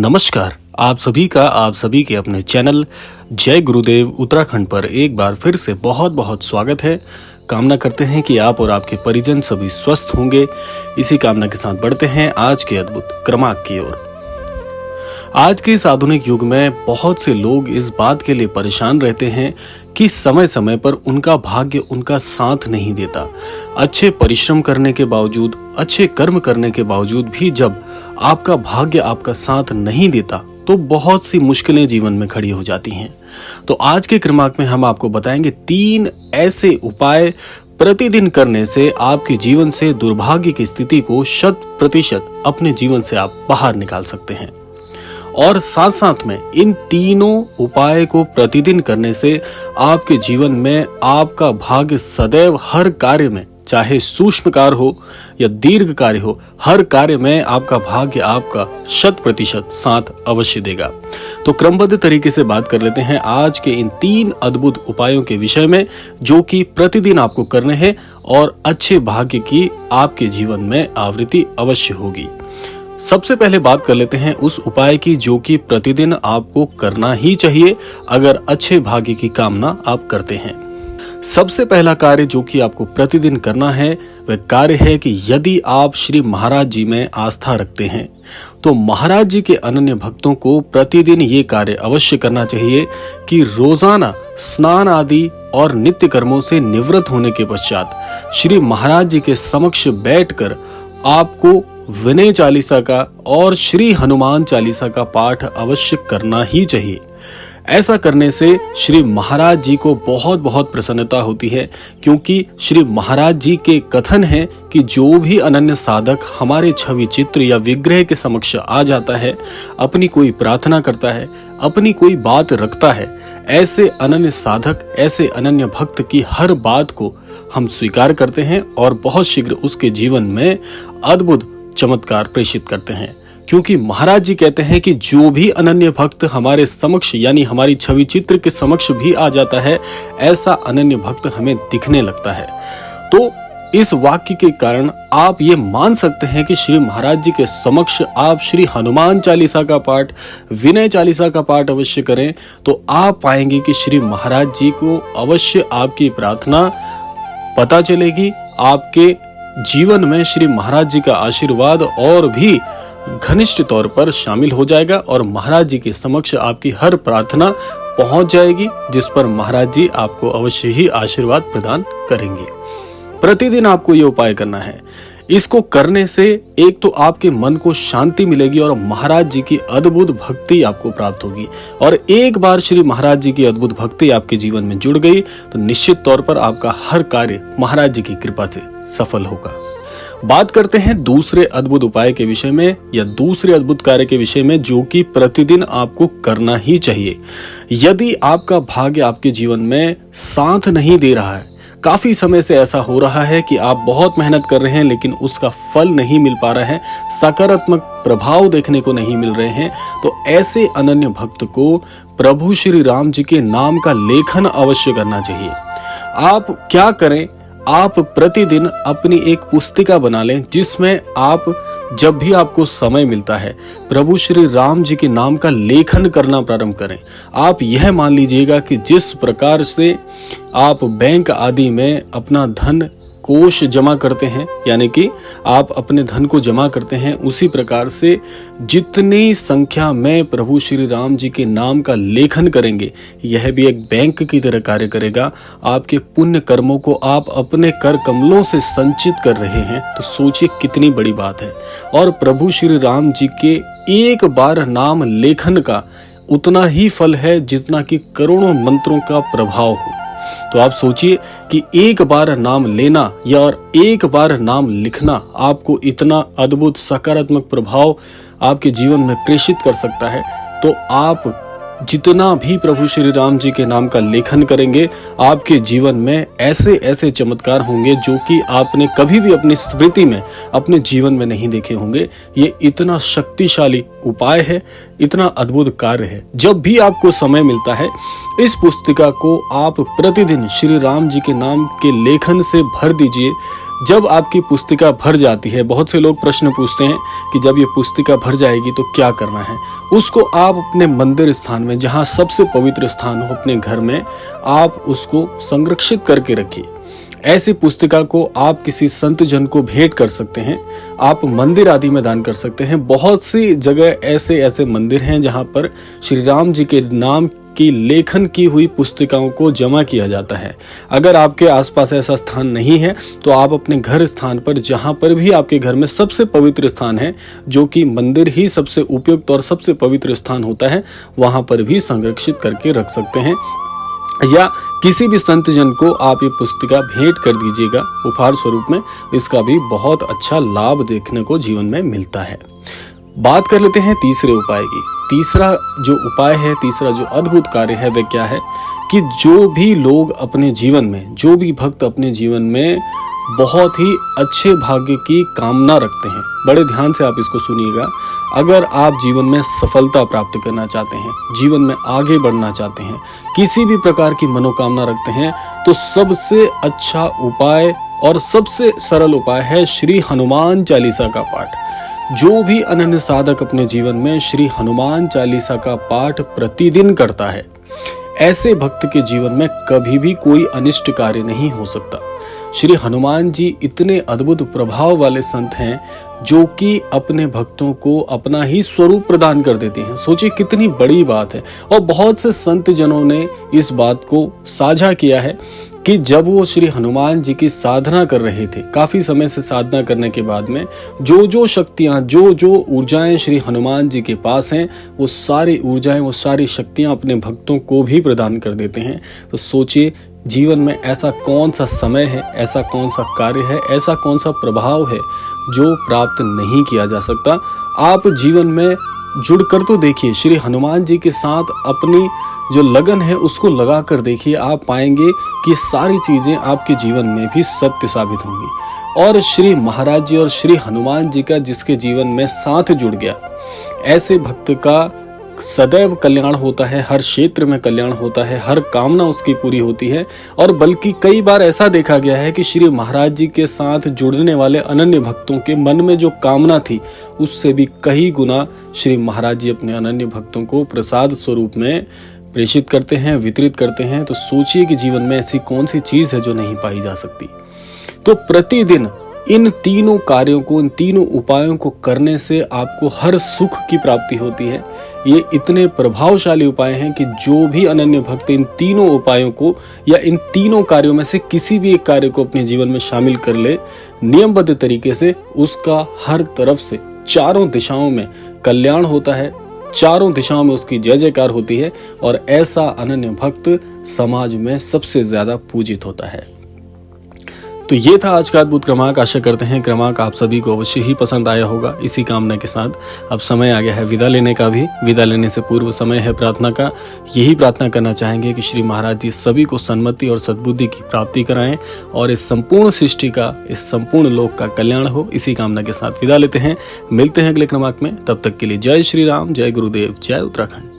नमस्कार। आप सभी के अपने चैनल जय गुरुदेव उत्तराखंड पर एक बार फिर से बहुत बहुत स्वागत है। कामना करते हैं कि आप और आपके परिजन सभी स्वस्थ होंगे। इसी कामना के साथ बढ़ते हैं आज के अद्भुत क्रमांक की ओर। आज के इस आधुनिक युग में बहुत से लोग इस बात के लिए परेशान रहते हैं कि समय समय पर उनका भाग्य उनका साथ नहीं देता। अच्छे परिश्रम करने के बावजूद, अच्छे कर्म करने के बावजूद भी जब आपका भाग्य आपका साथ नहीं देता तो बहुत सी मुश्किलें जीवन में खड़ी हो जाती हैं। तो आज के क्रमांक में हम आपको बताएंगे 3 ऐसे उपाय प्रतिदिन करने से आपके जीवन से दुर्भाग्य की स्थिति को 100% अपने जीवन से आप बाहर निकाल सकते हैं। और साथ साथ में इन तीनों उपाय को प्रतिदिन करने से आपके जीवन में आपका भाग्य सदैव हर कार्य में, चाहे सूक्ष्म कार्य हो या दीर्घ कार्य हो, हर कार्य में आपका भाग्य आपका 100% साथ अवश्य देगा। तो क्रमबद्ध तरीके से बात कर लेते हैं आज के इन 3 अद्भुत उपायों के विषय में, जो कि प्रतिदिन आपको करने हैं और अच्छे भाग्य की आपके जीवन में आवृत्ति अवश्य होगी। सबसे पहले बात कर लेते हैं उस उपाय की जो कि प्रतिदिन आपको करना ही चाहिए अगर अच्छे भाग्य की कामना आप करते हैं। सबसे पहला कार्य जो कि आपको प्रतिदिन करना है वह कार्य है कि यदि आप श्री महाराज जी में आस्था रखते हैं तो महाराज जी के अनन्य भक्तों को प्रतिदिन ये कार्य अवश्य करना चाहिए कि रोजाना स्नान आदि और नित्य कर्मों से निवृत्त होने के पश्चात श्री महाराज जी के समक्ष बैठकर आपको विनय चालीसा का और श्री हनुमान चालीसा का पाठ अवश्य करना ही चाहिए। ऐसा करने से श्री महाराज जी को बहुत बहुत प्रसन्नता होती है, क्योंकि श्री महाराज जी के कथन है कि जो भी अनन्य साधक हमारे छवि चित्र या विग्रह के समक्ष आ जाता है, अपनी कोई प्रार्थना करता है, अपनी कोई बात रखता है, ऐसे अनन्य साधक, ऐसे अनन्य भक्त की हर बात को हम स्वीकार करते हैं और बहुत शीघ्र उसके जीवन में अद्भुत चमत्कार प्रेषित करते हैं। क्योंकि महाराज जी कहते हैं कि जो भी अनन्य भक्त हमारे समक्ष यानी हमारी छवि चित्र के समक्ष भी आ जाता है, ऐसा अनन्य भक्त हमें दिखने लगता है। तो इस वाक्य के कारण आप ये मान सकते हैं कि श्री महाराज जी के समक्ष आप श्री हनुमान चालीसा का पाठ, विनय चालीसा का पाठ अवश्य करें तो आप पाएंगे कि श्री महाराज जी को अवश्य आपकी प्रार्थना पता चलेगी। आपके जीवन में श्री महाराज जी का आशीर्वाद और भी घनिष्ठ तौर पर शामिल हो जाएगा और महाराज जी के समक्ष आपकी हर प्रार्थना पहुंच जाएगी, जिस पर महाराज जी आपको अवश्य ही आशीर्वाद प्रदान करेंगे। प्रतिदिन आपको ये उपाय करना है। इसको करने से एक तो आपके मन को शांति मिलेगी और महाराज जी की अद्भुत भक्ति आपको प्राप्त होगी। और एक बार श्री महाराज जी की अद्भुत भक्ति आपके जीवन में जुड़ गई तो निश्चित तौर पर आपका हर कार्य महाराज जी की कृपा से सफल होगा। बात करते हैं दूसरे अद्भुत उपाय के विषय में या दूसरे अद्भुत कार्य के विषय में, जो कि प्रतिदिन आपको करना ही चाहिए। यदि आपका भाग्य आपके जीवन में साथ नहीं दे रहा है, काफी समय से ऐसा हो रहा है कि आप बहुत मेहनत कर रहे हैं लेकिन उसका फल नहीं मिल पा रहा है, सकारात्मक प्रभाव देखने को नहीं मिल रहे हैं, तो ऐसे अनन्य भक्त को प्रभु श्री राम जी के नाम का लेखन अवश्य करना चाहिए। आप क्या करें, आप प्रतिदिन अपनी एक पुस्तिका बना लें जिसमें आप जब भी आपको समय मिलता है प्रभु श्री राम जी के नाम का लेखन करना प्रारंभ करें। आप यह मान लीजिएगा कि जिस प्रकार से आप बैंक आदि में अपना धन कोष जमा करते हैं, यानी कि आप अपने धन को जमा करते हैं, उसी प्रकार से जितनी संख्या में प्रभु श्री राम जी के नाम का लेखन करेंगे, यह भी एक बैंक की तरह कार्य करेगा। आपके पुण्य कर्मों को आप अपने कर कमलों से संचित कर रहे हैं, तो सोचिए कितनी बड़ी बात है। और प्रभु श्री राम जी के एक बार नाम लेखन का उतना ही फल है जितना कि करोड़ों मंत्रों का प्रभाव हो। तो आप सोचिए कि एक बार नाम लेना या और एक बार नाम लिखना आपको इतना अद्भुत सकारात्मक प्रभाव आपके जीवन में प्रेषित कर सकता है। तो आप जितना भी प्रभु श्री राम जी के नाम का लेखन करेंगे, आपके जीवन में ऐसे ऐसे चमत्कार होंगे जो कि आपने कभी भी अपनी स्मृति में, अपने जीवन में नहीं देखे होंगे। ये इतना शक्तिशाली उपाय है, इतना अद्भुत कार्य है। जब भी आपको समय मिलता है, इस पुस्तिका को आप प्रतिदिन श्री राम जी के नाम के लेखन से भर दीजिए। जब आपकी पुस्तिका भर जाती है, बहुत से लोग प्रश्न पूछते हैं कि जब ये पुस्तिका भर जाएगी तो क्या करना है। उसको आप अपने मंदिर स्थान में, जहाँ सबसे पवित्र स्थान हो अपने घर में, आप उसको संरक्षित करके रखिए। ऐसी पुस्तिका को आप किसी संत जन को भेंट कर सकते हैं, आप मंदिर आदि में दान कर सकते हैं। बहुत सी जगह ऐसे मंदिर हैं जहाँ पर श्री राम जी के नाम की लेखन की हुई पुस्तिकाओं को जमा किया जाता है। अगर आपके आसपास ऐसा स्थान नहीं है तो आप अपने घर स्थान पर, जहां पर भी आपके घर में सबसे पवित्र स्थान है, जो कि मंदिर ही सबसे उपयुक्त और सबसे पवित्र स्थान होता है, वहां पर भी संरक्षित करके रख सकते हैं। या किसी भी संत जन को आप ये पुस्तिका भेंट कर दीजिएगा उपहार स्वरूप में। इसका भी बहुत अच्छा लाभ देखने को जीवन में मिलता है। बात कर लेते हैं तीसरे उपाय की। तीसरा जो उपाय है, तीसरा जो अद्भुत कार्य है, वह क्या है कि जो भी लोग अपने जीवन में, जो भी भक्त अपने जीवन में बहुत ही अच्छे भाग्य की कामना रखते हैं, बड़े ध्यान से आप इसको सुनिएगा। अगर आप जीवन में सफलता प्राप्त करना चाहते हैं, जीवन में आगे बढ़ना चाहते हैं, किसी भी प्रकार की मनोकामना रखते हैं, तो सबसे अच्छा उपाय और सबसे सरल उपाय है श्री हनुमान चालीसा का पाठ। जो भी अनन्य साधक अपने जीवन में श्री हनुमान चालीसा का पाठ प्रतिदिन करता है, ऐसे भक्त के जीवन में कभी भी कोई अनिष्ट कार्य नहीं हो सकता। श्री हनुमान जी इतने अद्भुत प्रभाव वाले संत हैं जो कि अपने भक्तों को अपना ही स्वरूप प्रदान कर देते हैं। सोचिए कितनी बड़ी बात है। और बहुत से संत जनों ने इस बात को साझा किया है कि जब वो श्री हनुमान जी की साधना कर रहे थे, काफी समय से साधना करने के बाद में जो शक्तियां, जो ऊर्जाएं श्री हनुमान जी के पास हैं, वो सारी ऊर्जाएं, वो सारी शक्तियां अपने भक्तों को भी प्रदान कर देते हैं। तो सोचिए जीवन में ऐसा कौन सा समय है, ऐसा कौन सा कार्य है, ऐसा कौन सा प्रभाव है जो प्राप्त नहीं किया जा सकता। आप जीवन में जुड़ कर तो देखिए, श्री हनुमान जी के साथ अपनी जो लगन है उसको लगा कर देखिए, आप पाएंगे कि सारी चीजें आपके जीवन में भी सत्य साबित होंगी। और श्री महाराज जी और श्री हनुमान जी का जिसके जीवन में साथ जुड़ गया, ऐसे भक्त का सदैव कल्याण होता है, हर क्षेत्र में कल्याण होता है, हर कामना उसकी पूरी होती है। और बल्कि कई बार ऐसा देखा गया है कि श्री महाराज जी के साथ जुड़ने वाले अनन्य भक्तों के मन में जो कामना थी, उससे भी कई गुना श्री महाराज जी अपने अनन्य भक्तों को प्रसाद स्वरूप में प्रेषित करते हैं, वितरित करते हैं। तो सोचिए कि जीवन में ऐसी कौन सी चीज है जो नहीं पाई जा सकती। तो प्रतिदिन इन तीनों कार्यों को, इन तीनों उपायों को करने से आपको हर सुख की प्राप्ति होती है। ये इतने प्रभावशाली उपाय हैं कि जो भी अनन्य भक्त इन तीनों उपायों को या इन तीनों कार्यों में से किसी भी एक कार्य को अपने जीवन में शामिल कर ले नियमबद्ध तरीके से, उसका हर तरफ से चारों दिशाओं में कल्याण होता है, चारों दिशाओं में उसकी जय जयकार होती है। और ऐसा अनन्य भक्त समाज में सबसे ज्यादा पूजित होता है। तो ये था आज का अद्भुत क्रमांक। आशा करते हैं क्रमांक आप सभी को अवश्य ही पसंद आया होगा। इसी कामना के साथ अब समय आ गया है विदा लेने का भी। विदा लेने से पूर्व समय है प्रार्थना का। यही प्रार्थना करना चाहेंगे कि श्री महाराज जी सभी को सन्मति और सद्बुद्धि की प्राप्ति कराएं और इस संपूर्ण सृष्टि का, इस संपूर्ण लोक का कल्याण हो। इसी कामना के साथ विदा लेते हैं। मिलते हैं अगले क्रमांक में। तब तक के लिए जय श्री राम, जय गुरुदेव, जय उत्तराखंड।